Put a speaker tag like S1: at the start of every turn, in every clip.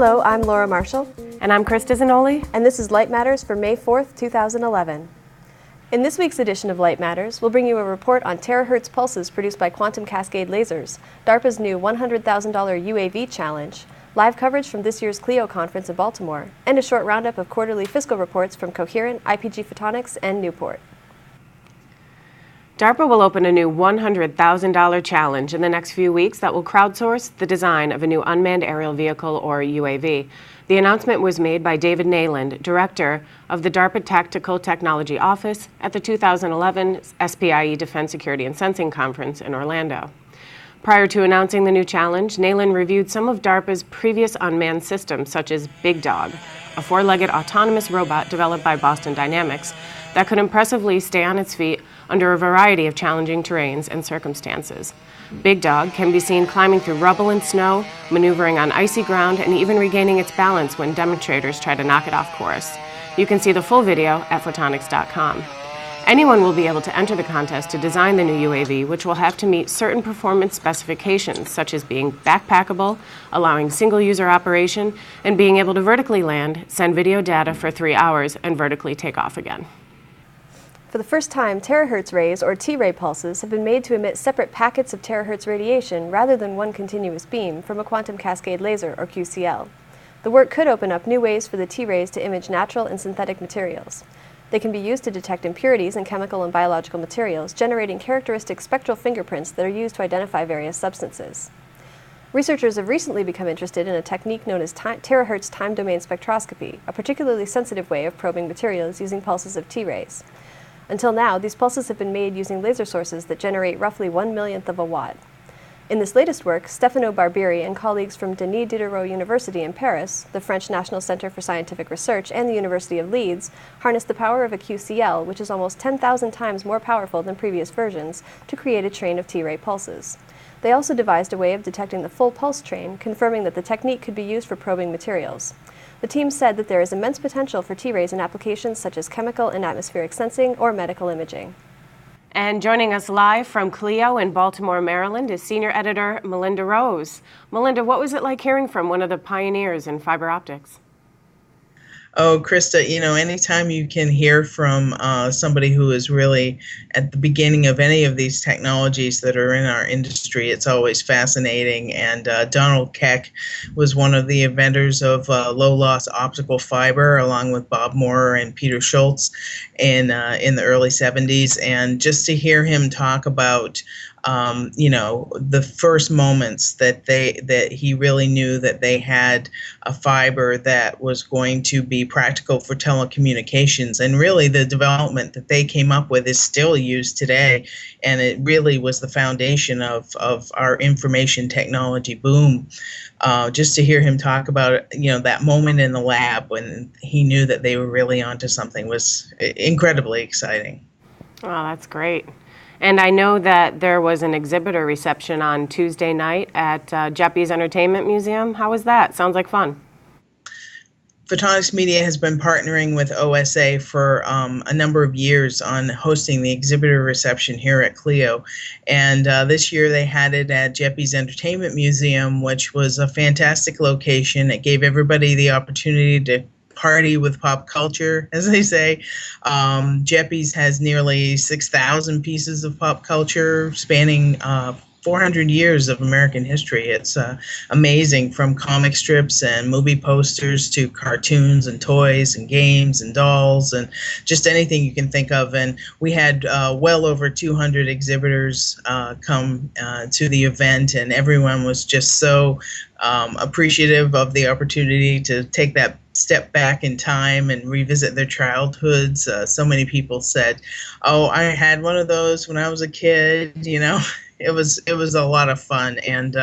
S1: Hello, I'm Laura Marshall.
S2: And I'm Krista Zanoli.
S1: And this is Light Matters for May 4th, 2011. In this week's edition of Light Matters, we'll bring you a report on terahertz pulses produced by quantum cascade lasers, DARPA's new $100,000 UAV challenge, live coverage from this year's CLEO conference in Baltimore, and a short roundup of quarterly fiscal reports from Coherent, IPG Photonics, and Newport.
S2: DARPA will open a new $100,000 challenge in the next few weeks that will crowdsource the design of a new unmanned aerial vehicle, or UAV. The announcement was made by David Nayland, director of the DARPA Tactical Technology Office at the 2011 SPIE Defense Security and Sensing Conference in Orlando. Prior to announcing the new challenge, Nayland reviewed some of DARPA's previous unmanned systems, such as Big Dog, a four-legged autonomous robot developed by Boston Dynamics that could impressively stay on its feet under a variety of challenging terrains and circumstances. Big Dog can be seen climbing through rubble and snow, maneuvering on icy ground, and even regaining its balance when demonstrators try to knock it off course. You can see the full video at photonics.com. Anyone will be able to enter the contest to design the new UAV, which will have to meet certain performance specifications, such as being backpackable, allowing single-user operation, and being able to vertically land, send video data for 3 hours, and vertically take off again.
S1: For the first time, terahertz rays, or T-ray pulses, have been made to emit separate packets of terahertz radiation rather than one continuous beam from a quantum cascade laser, or QCL. The work could open up new ways for the T-rays to image natural and synthetic materials. They can be used to detect impurities in chemical and biological materials, generating characteristic spectral fingerprints that are used to identify various substances. Researchers have recently become interested in a technique known as terahertz time domain spectroscopy, a particularly sensitive way of probing materials using pulses of T-rays. Until now, these pulses have been made using laser sources that generate roughly 1/1,000,000th of a watt. In this latest work, Stefano Barbieri and colleagues from Denis Diderot University in Paris, the French National Center for Scientific Research, and the University of Leeds harnessed the power of a QCL, which is almost 10,000 times more powerful than previous versions, to create a train of T-ray pulses. They also devised a way of detecting the full pulse train, confirming that the technique could be used for probing materials. The team said that there is immense potential for T-rays in applications such as chemical and atmospheric sensing or medical imaging.
S2: And joining us live from CLEO in Baltimore, Maryland, is senior editor Melinda Rose. Melinda, what was it like hearing from one of the pioneers in fiber optics?
S3: Oh, Krista, anytime you can hear from somebody who is really at the beginning of any of these technologies that are in our industry, it's always fascinating. And Donald Keck was one of the inventors of low-loss optical fiber, along with Bob Moore and Peter Schultz in the early 70s. And just to hear him talk about the first moments that he really knew that they had a fiber that was going to be practical for telecommunications, and really the development that they came up with is still used today, and it really was the foundation of our information technology boom. Just to hear him talk about that moment in the lab when he knew that they were really onto something was incredibly exciting.
S2: Oh, that's great. And I know that there was an exhibitor reception on Tuesday night at Jeppy's Entertainment Museum. How was that? Sounds like fun.
S3: Photonics Media has been partnering with OSA for a number of years on hosting the exhibitor reception here at CLEO. And this year they had it at Jeppy's Entertainment Museum, which was a fantastic location. It gave everybody the opportunity to party with pop culture, as they say. Jeppy's has nearly 6,000 pieces of pop culture spanning 400 years of American history. It's amazing, from comic strips and movie posters to cartoons and toys and games and dolls and just anything you can think of. And we had well over 200 exhibitors come to the event, and everyone was just so appreciative of the opportunity to take that step back in time and revisit their childhoods. So many people said, "Oh, I had one of those when I was a kid." It was a lot of fun, and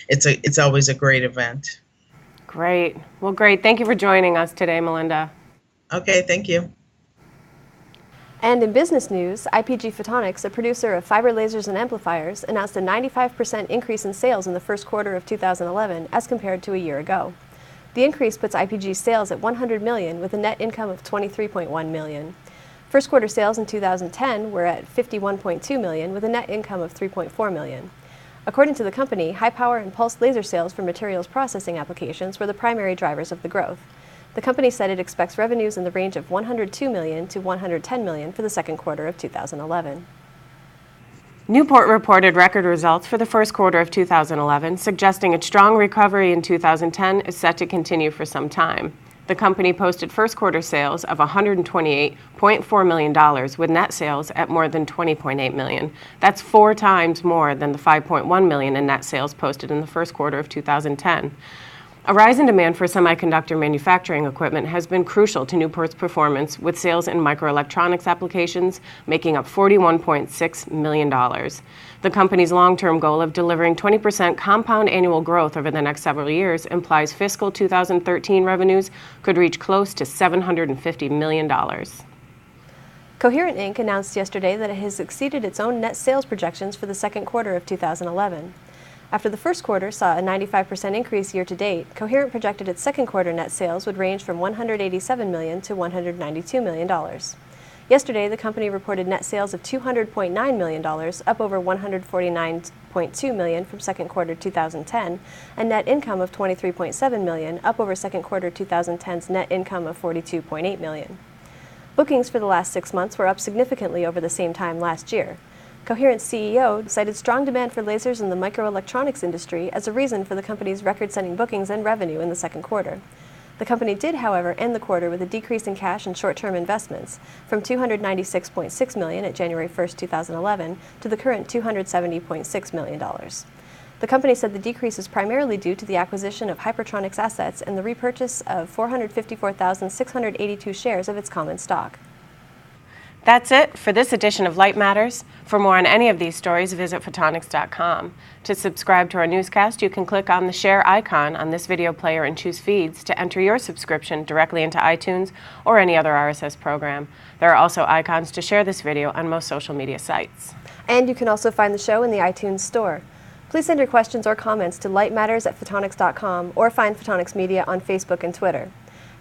S3: it's always a great event.
S2: Great. Well, great. Thank you for joining us today, Melinda.
S3: Okay, thank you.
S1: And in business news, IPG Photonics, a producer of fiber lasers and amplifiers, announced a 95% increase in sales in the first quarter of 2011 as compared to a year ago. The increase puts IPG's sales at $100 million with a net income of $23.1 million. First quarter sales in 2010 were at $51.2 million with a net income of $3.4 million. According to the company, high-power and pulsed laser sales for materials processing applications were the primary drivers of the growth. The company said it expects revenues in the range of $102 million to $110 million for the second quarter of 2011.
S2: Newport reported record results for the first quarter of 2011, suggesting its strong recovery in 2010 is set to continue for some time. The company posted first quarter sales of $128.4 million, with net sales at more than $20.8 million. That's 4 times more than the $5.1 million in net sales posted in the first quarter of 2010. A rise in demand for semiconductor manufacturing equipment has been crucial to Newport's performance, with sales in microelectronics applications making up $41.6 million. The company's long-term goal of delivering 20% compound annual growth over the next several years implies fiscal 2013 revenues could reach close to $750 million.
S1: Coherent Inc. announced yesterday that it has exceeded its own net sales projections for the second quarter of 2011. After the first quarter saw a 95% increase year-to-date, Coherent projected its second quarter net sales would range from $187 million to $192 million. Yesterday, the company reported net sales of $200.9 million, up over $149.2 million from second quarter 2010, and net income of $23.7 million, up over second quarter 2010's net income of $42.8 million. Bookings for the last 6 months were up significantly over the same time last year. Coherent's CEO cited strong demand for lasers in the microelectronics industry as a reason for the company's record-setting bookings and revenue in the second quarter. The company did, however, end the quarter with a decrease in cash and short-term investments from $296.6 million at January 1, 2011 to the current $270.6 million. The company said the decrease is primarily due to the acquisition of Hypertronix assets and the repurchase of 454,682 shares of its common stock.
S2: That's it for this edition of Light Matters. For more on any of these stories, visit photonics.com. To subscribe to our newscast, you can click on the share icon on this video player and choose feeds to enter your subscription directly into iTunes or any other RSS program. There are also icons to share this video on most social media sites.
S1: And you can also find the show in the iTunes Store. Please send your questions or comments to lightmatters@photonics.com or find Photonics Media on Facebook and Twitter.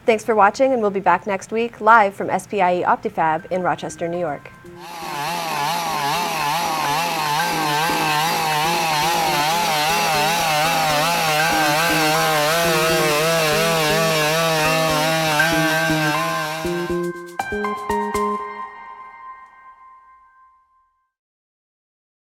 S1: Thanks for watching, and we'll be back next week live from SPIE OptiFab in Rochester, New York.